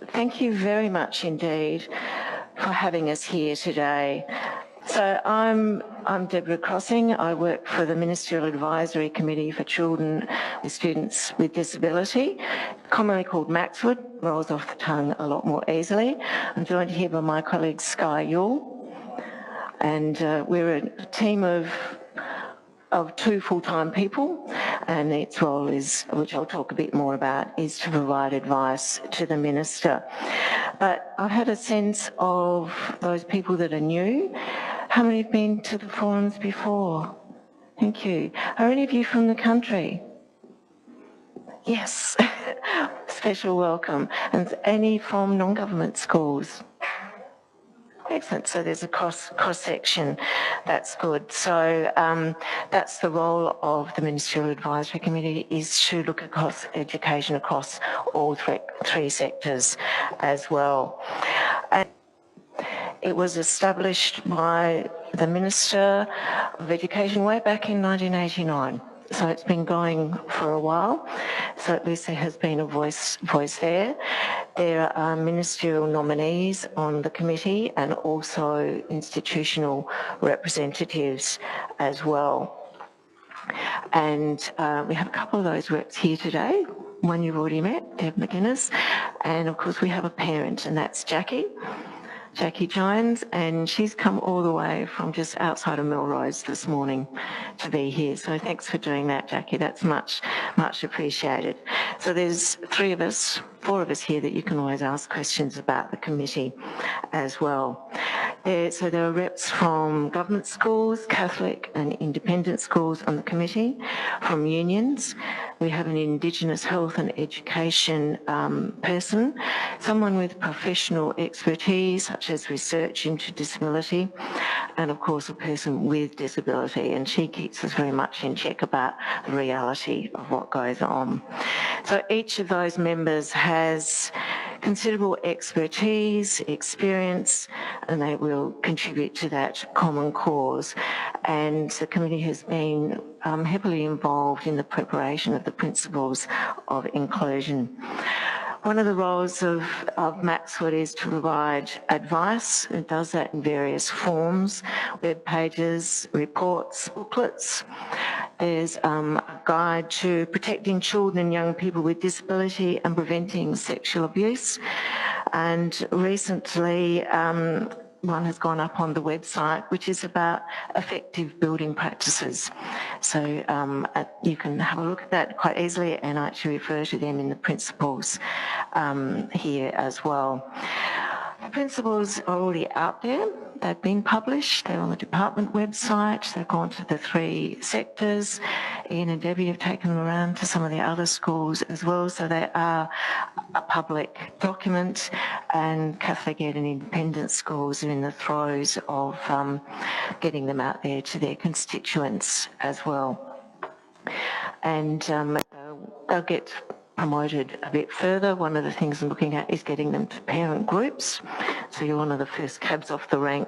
thank you very much indeed for having us here today. So I'm Deborah Crossing. I work for the Ministerial Advisory Committee for Children with Students with Disability, commonly called MACSFORWD, rolls off the tongue a lot more easily. I'm joined here by my colleague Sky Yule, and we're a team of 2 full-time people, and its role is, which I'll talk a bit more about, is to provide advice to the Minister. But I've had a sense of those people that are new. How many have been to the forums before? Thank you. Are any of you from the country? Yes. Special welcome. And any from non-government schools? Excellent. So there's a cross-section. That's good. So that's the role of the Ministerial Advisory Committee, is to look across education across all 3 sectors as well. And it was established by the Minister of Education way back in 1989. So it's been going for a while. So at least there has been a voice there. There are ministerial nominees on the committee and also institutional representatives as well. And we have a couple of those reps here today. One you've already met, Deb McGuinness. And of course we have a parent, and that's Jackie Jones, and she's come all the way from just outside of Melrose this morning to be here. So thanks for doing that, Jackie. That's much appreciated. So there's 4 of us here that you can always ask questions about the committee as well. So there are reps from government schools, Catholic and independent schools on the committee, from unions. We have an Indigenous health and education person, someone with professional expertise such as research into disability, and of course a person with disability, and she keeps us very much in check about the reality of what goes on. So each of those members has considerable expertise, experience, and they will contribute to that common cause. And the committee has been heavily involved in the preparation of the principles of inclusion. One of the roles of MACSFORWD is to provide advice. It does that in various forms: web pages, reports, booklets. There's a guide to protecting children and young people with disability and preventing sexual abuse. And recently, one has gone up on the website, which is about effective building practices. So you can have a look at that quite easily, and I actually refer to them in the principles here as well. The principles are already out there. They've been published. They're on the department website. They've gone to the 3 sectors. Ian and Debbie have taken them around to some of the other schools as well. So they are a public document, and Catholic and independent schools are in the throes of getting them out there to their constituents as well. And they'll get promoted a bit further. One of the things I'm looking at is getting them to parent groups. So you're one of the first cabs off the rank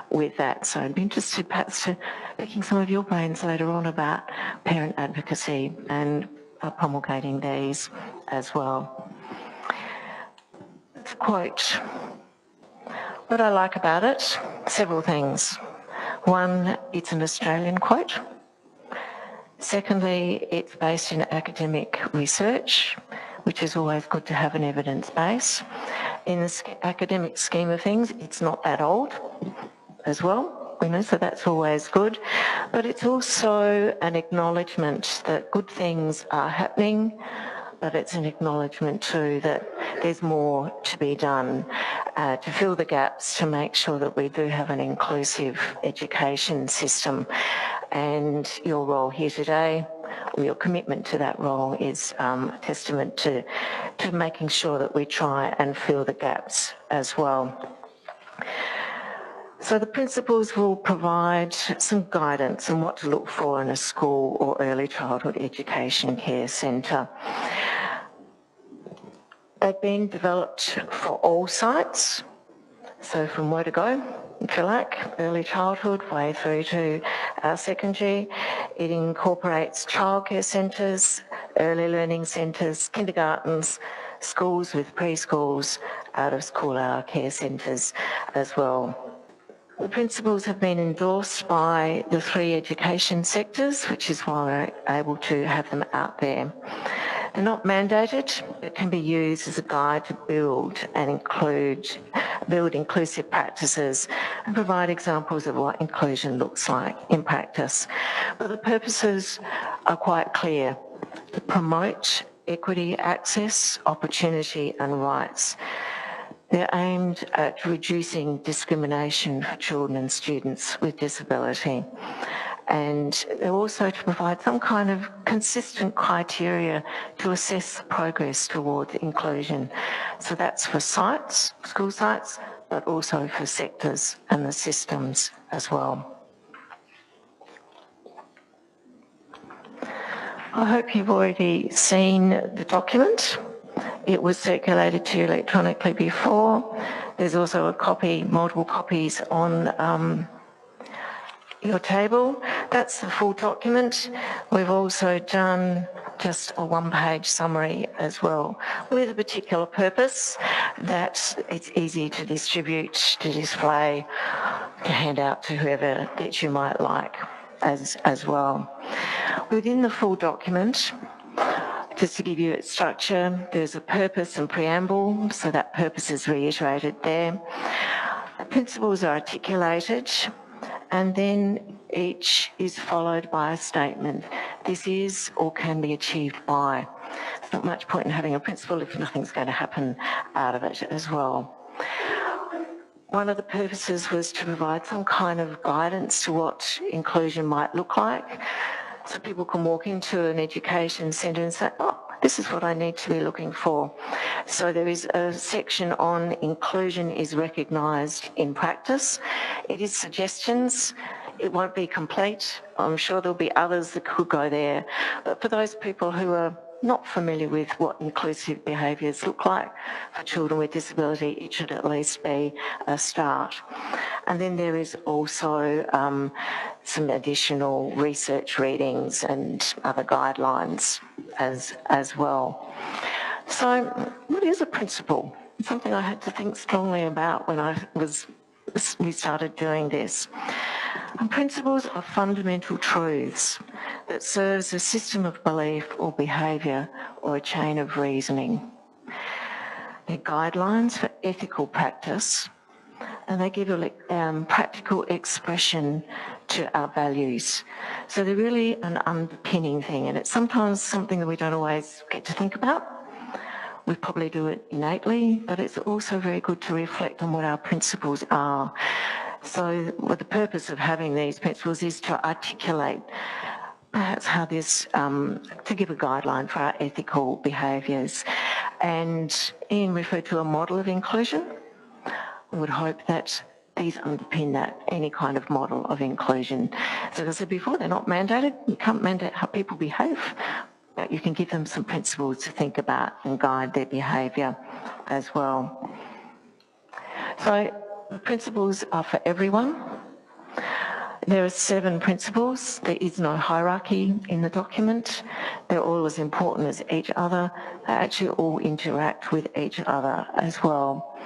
with that. So I'd be interested perhaps to picking some of your brains later on about parent advocacy and promulgating these as well. Quote, what I like about it, several things. One, it's an Australian quote. Secondly, it's based in academic research, which is always good to have an evidence base. In the academic scheme of things, it's not that old as well, so that's always good. But it's also an acknowledgement that good things are happening, but it's an acknowledgement too that there's more to be done to fill the gaps, to make sure that we do have an inclusive education system. And your role here today, or your commitment to that role, is a testament to making sure that we try and fill the gaps as well. So the principles will provide some guidance on what to look for in a school or early childhood education care centre. They've been developed for all sites, so from where to go, if you like, early childhood way through to secondary. It incorporates childcare centres, early learning centres, kindergartens, schools with preschools, out-of-school hour care centres as well. The principles have been endorsed by the 3 education sectors, which is why we're able to have them out there. They're not mandated, but can be used as a guide to build inclusive practices and provide examples of what inclusion looks like in practice. But the purposes are quite clear: to promote equity, access, opportunity and rights. They're aimed at reducing discrimination for children and students with disability. And they're also to provide some kind of consistent criteria to assess progress towards inclusion. So that's for sites, school sites, but also for sectors and the systems as well. I hope you've already seen the document. It was circulated to you electronically before. There's also a copy, multiple copies on your table. That's the full document. We've also done just a one-page summary as well, with a particular purpose that it's easy to distribute, to display, to hand out to whoever that you might like as well. Within the full document, just to give you its structure, there's a purpose and preamble, so that purpose is reiterated there. The principles are articulated, and then each is followed by a statement. This is or can be achieved by. There's not much point in having a principle if nothing's going to happen out of it as well. One of the purposes was to provide some kind of guidance to what inclusion might look like. So people can walk into an education centre and say, oh, this is what I need to be looking for. So there is a section on inclusion is recognised in practice. It is suggestions. It won't be complete. I'm sure there'll be others that could go there. But for those people who are not familiar with what inclusive behaviours look like for children with disability, it should at least be a start. And then there is also some additional research readings and other guidelines as well. So what is a principle? It's something I had to think strongly about when we started doing this. And principles are fundamental truths that serve as a system of belief or behaviour or a chain of reasoning. They're guidelines for ethical practice, and they give a practical expression to our values. So they're really an underpinning thing, and it's sometimes something that we don't always get to think about. We probably do it innately, but it's also very good to reflect on what our principles are. So well, the purpose of having these principles is to articulate perhaps how this, to give a guideline for our ethical behaviours. And Ian referred to a model of inclusion. We would hope that these underpin that, any kind of model of inclusion. So as I said before, they're not mandated. You can't mandate how people behave, but you can give them some principles to think about and guide their behaviour as well. So the principles are for everyone. There are 7 principles. There is no hierarchy in the document. They're all as important as each other. They actually all interact with each other as well.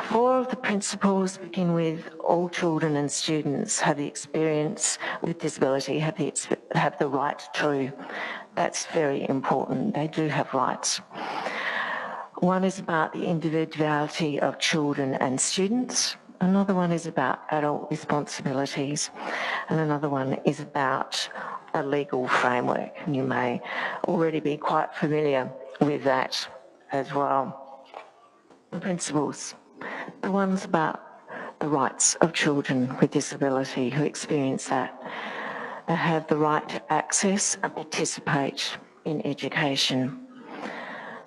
4 of the principles begin with all children and students have the experience with disability, have the right to. That's very important. They do have rights. One is about the individuality of children and students. Another one is about adult responsibilities. And another one is about a legal framework. And you may already be quite familiar with that as well. The principles. The one's about the rights of children with disability who experience that. They have the right to access and participate in education.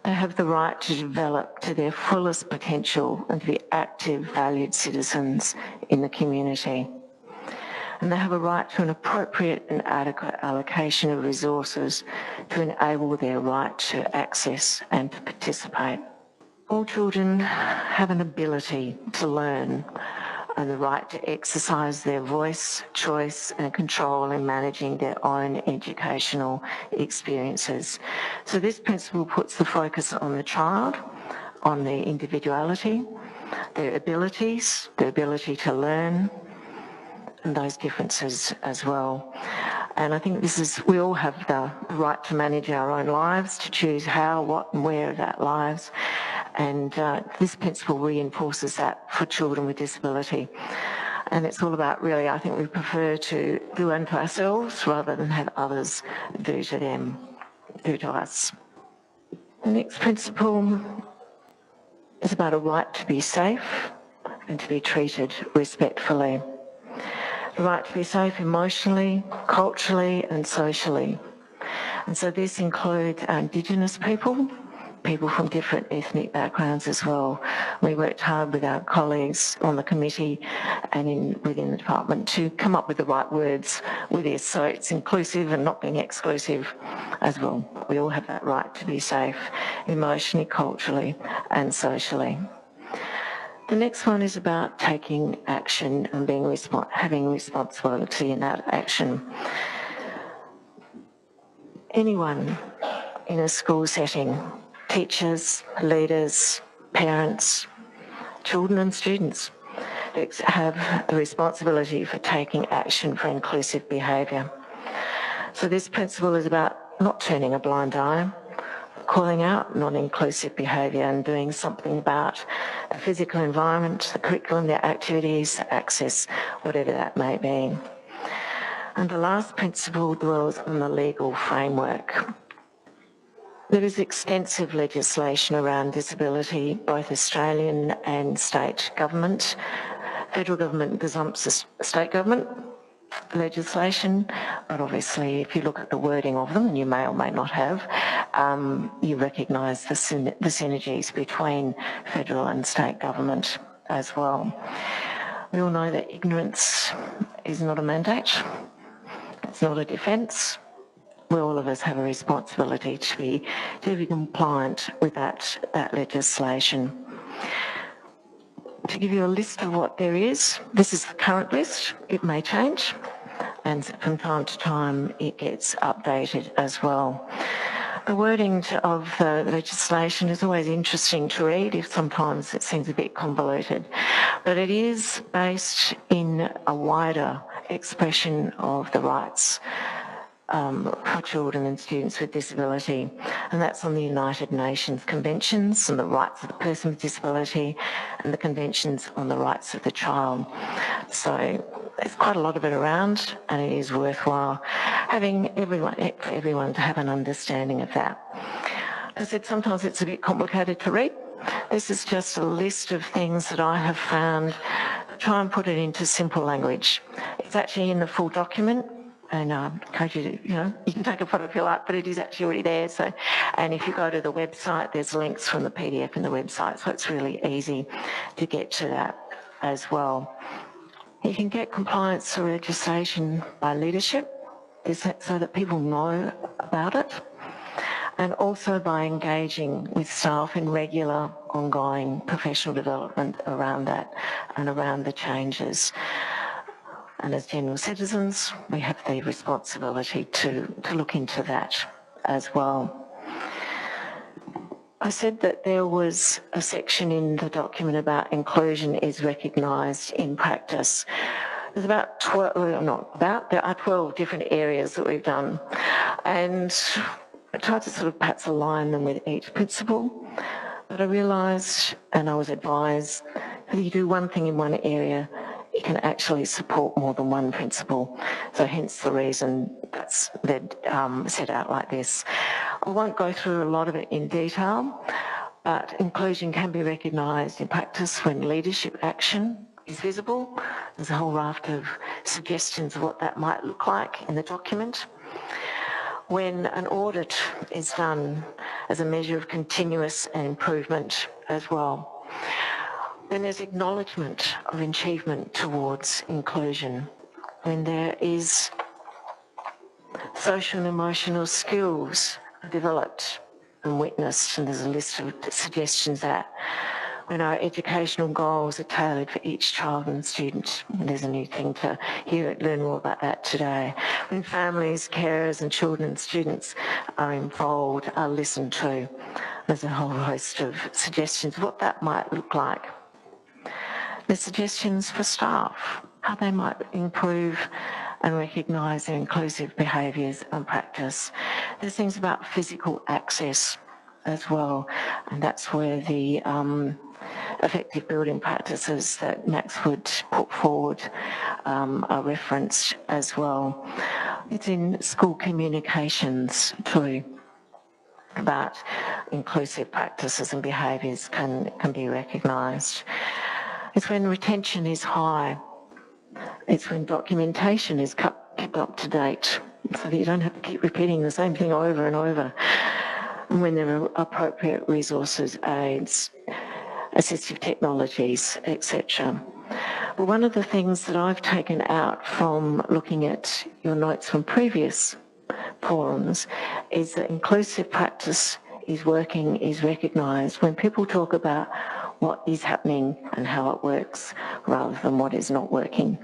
They have the right to develop to their fullest potential and to be active, valued citizens in the community. And they have a right to an appropriate and adequate allocation of resources to enable their right to access and to participate. All children have an ability to learn, and the right to exercise their voice, choice and control in managing their own educational experiences. So this principle puts the focus on the child, on their individuality, their abilities, their ability to learn, and those differences as well. And I think we all have the right to manage our own lives, to choose how, what and where of that lives. And this principle reinforces that for children with disability. And it's all about really, I think we prefer to do unto ourselves rather than have others do to us. The next principle is about a right to be safe and to be treated respectfully. The right to be safe emotionally, culturally and socially. And so this includes Indigenous people, people from different ethnic backgrounds as well. We worked hard with our colleagues on the committee and within the department to come up with the right words with this, so it's inclusive and not being exclusive as well. We all have that right to be safe emotionally, culturally and socially. The next one is about taking action and having responsibility in that action. Anyone in a school setting, teachers, leaders, parents, children and students, have a responsibility for taking action for inclusive behaviour. So this principle is about not turning a blind eye, calling out non-inclusive behaviour and doing something about the physical environment, the curriculum, their activities, access, whatever that may be. And the last principle dwells on the legal framework. There is extensive legislation around disability, both Australian and state government. Federal government gazumpts the state government legislation, but obviously if you look at the wording of them, and you may or may not have, you recognise the synergies between federal and state government as well. We all know that ignorance is not a mandate, it's not a defence. All of us have a responsibility to be compliant with that legislation. To give you a list of what there is, this is the current list. It may change, and from time to time it gets updated as well. The wording of the legislation is always interesting to read, if sometimes it seems a bit convoluted, but it is based in a wider expression of the rights for children and students with disability, and that's on the United Nations Conventions on the Rights of the Person with Disability and the Conventions on the Rights of the Child. So there's quite a lot of it around, and it is worthwhile having everyone to have an understanding of that. As I said, sometimes it's a bit complicated to read. This is just a list of things that I have found. Try and put it into simple language. It's actually in the full document. And I encourage you to, you can take a photo if you like, but it is actually already there. So, and if you go to the website, there's links from the PDF in the website, so it's really easy to get to that as well. You can get compliance to legislation by leadership, so that people know about it, and also by engaging with staff in regular, ongoing professional development around that and around the changes. And as general citizens, we have the responsibility to look into that as well. I said that there was a section in the document about inclusion is recognised in practice. There's about 12, there are 12 different areas that we've done. And I tried to sort of perhaps align them with each principle, but I realised, and I was advised, that if you do one thing in one area, it can actually support more than one principle. So hence the reason that's set out like this. I won't go through a lot of it in detail, but inclusion can be recognised in practice when leadership action is visible. There's a whole raft of suggestions of what that might look like in the document. When an audit is done as a measure of continuous improvement as well. Then there's acknowledgement of achievement towards inclusion. When there is social and emotional skills developed and witnessed, and there's a list of suggestions that educational goals are tailored for each child and student. And there's a new thing to learn more about that today. When families, carers and children and students are involved, are listened to. There's a whole host of suggestions what that might look like. There's suggestions for staff, how they might improve and recognise their inclusive behaviours and practice. There's things about physical access as well, and that's where the effective building practices that MACSFORWD put forward are referenced as well. It's in school communications too, about inclusive practices and behaviours can be recognised. It's when retention is high. It's when documentation is kept up to date, so that you don't have to keep repeating the same thing over and over. And when there are appropriate resources, aids, assistive technologies, etc. But one of the things that I've taken out from looking at your notes from previous forums is that inclusive practice is working, is recognised when people talk about what is happening and how it works rather than what is not working.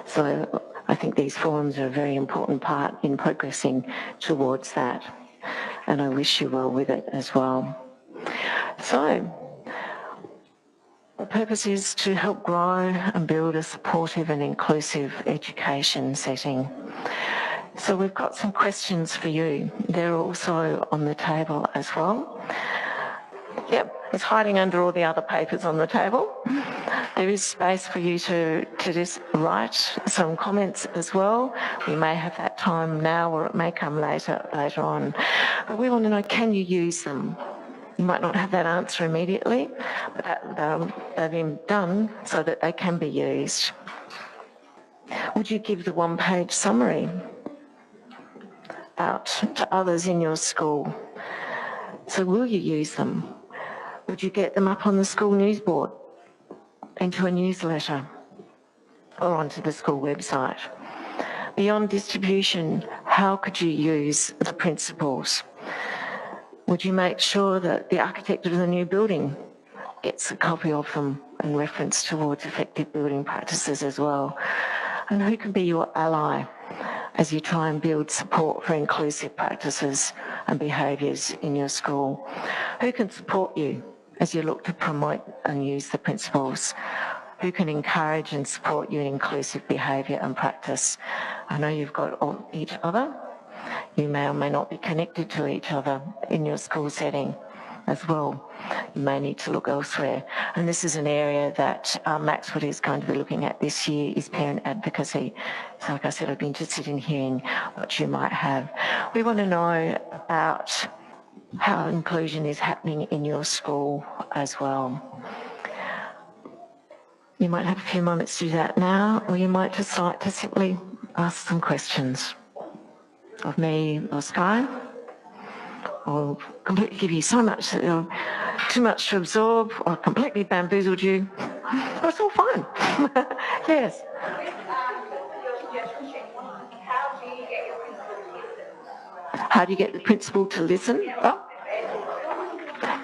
So I think these forums are a very important part in progressing towards that, and I wish you well with it as well. So the purpose is to help grow and build a supportive and inclusive education setting. So we've got some questions for you. They're also on the table as well. Yep, it's hiding under all the other papers on the table. There is space for you to just write some comments as well. We may have that time now, or it may come later on. But we want to know, can you use them? You might not have that answer immediately, but they've been done so that they can be used. Would you give the one-page summary out to others in your school? So will you use them? Would you get them up on the school news board, into a newsletter, or onto the school website? Beyond distribution, how could you use the principles? Would you make sure that the architect of the new building gets a copy of them and reference towards effective building practices as well? And who can be your ally as you try and build support for inclusive practices and behaviours in your school? Who can support you as you look to promote and use the principles? Who can encourage and support you in inclusive behaviour and practice? I know you've got each other. You may or may not be connected to each other in your school setting as well. You may need to look elsewhere. And this is an area that MACSFORWD is going to be looking at this year, is parent advocacy. So like I said, I'd be interested in hearing what you might have. We want to know about how inclusion is happening in your school as well. You might have a few moments to do that now, or you might just like to simply ask some questions of me or Sky. I'll completely give you so much that too much to absorb, or completely bamboozled you. But it's all fine. Yes. How do you get the principal to listen? Oh.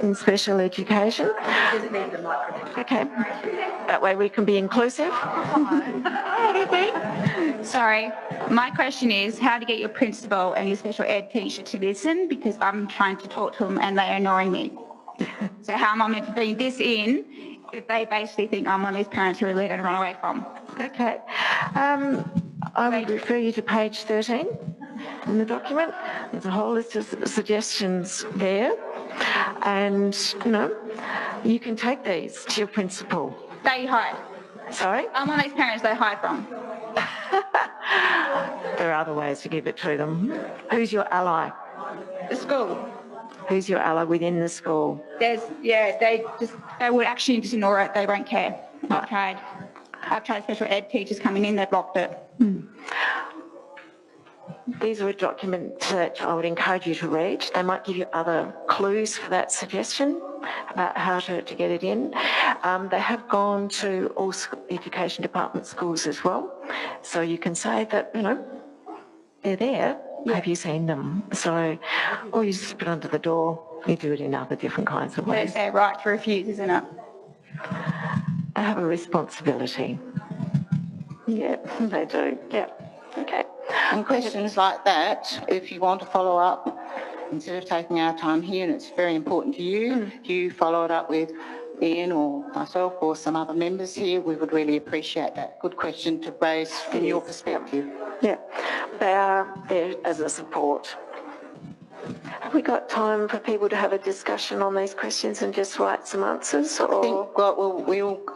In special education? Okay. That way we can be inclusive. Sorry, my question is how to get your principal and your special ed teacher to listen, because I'm trying to talk to them and they're ignoring me. So how am I meant to bring this in if they basically think I'm one of these parents who are going to run away from? Okay. I would refer you to page 13 in the document. There's a whole list of suggestions there. And, you can take these to your principal. They hide. Sorry? I'm one of these parents they hide from. There are other ways to give it to them. Who's your ally? The school. Who's your ally within the school? They would actually just ignore it. They won't care. I've tried special ed teachers coming in, they blocked it. These are a document that I would encourage you to read. They might give you other clues for that suggestion about how to get it in. They have gone to all education department schools as well. So you can say that, they're there. Yeah. Have you seen them? So, or you just put it under the door. You do it in other different kinds of ways. It's their right to refuse, isn't it? They have a responsibility. Yeah, they do. Yeah. Okay. And questions like that, if you want to follow up, instead of taking our time here, and it's very important to you, you follow it up with Ian or myself or some other members here, we would really appreciate that. Good question to raise from your perspective. Yeah, they are there as a support. Have we got time for people to have a discussion on these questions and just write some answers? Or?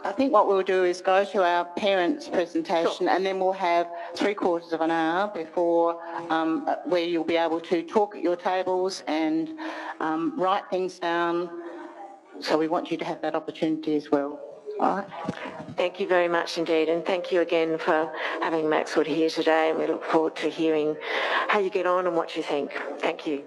I think what we'll do is go to our parents' presentation, and then we'll have 3/4 of an hour before where you'll be able to talk at your tables and write things down. So we want you to have that opportunity as well. All right. Thank you very much indeed, and thank you again for having MACSFORWD here today, and we look forward to hearing how you get on and what you think. Thank you.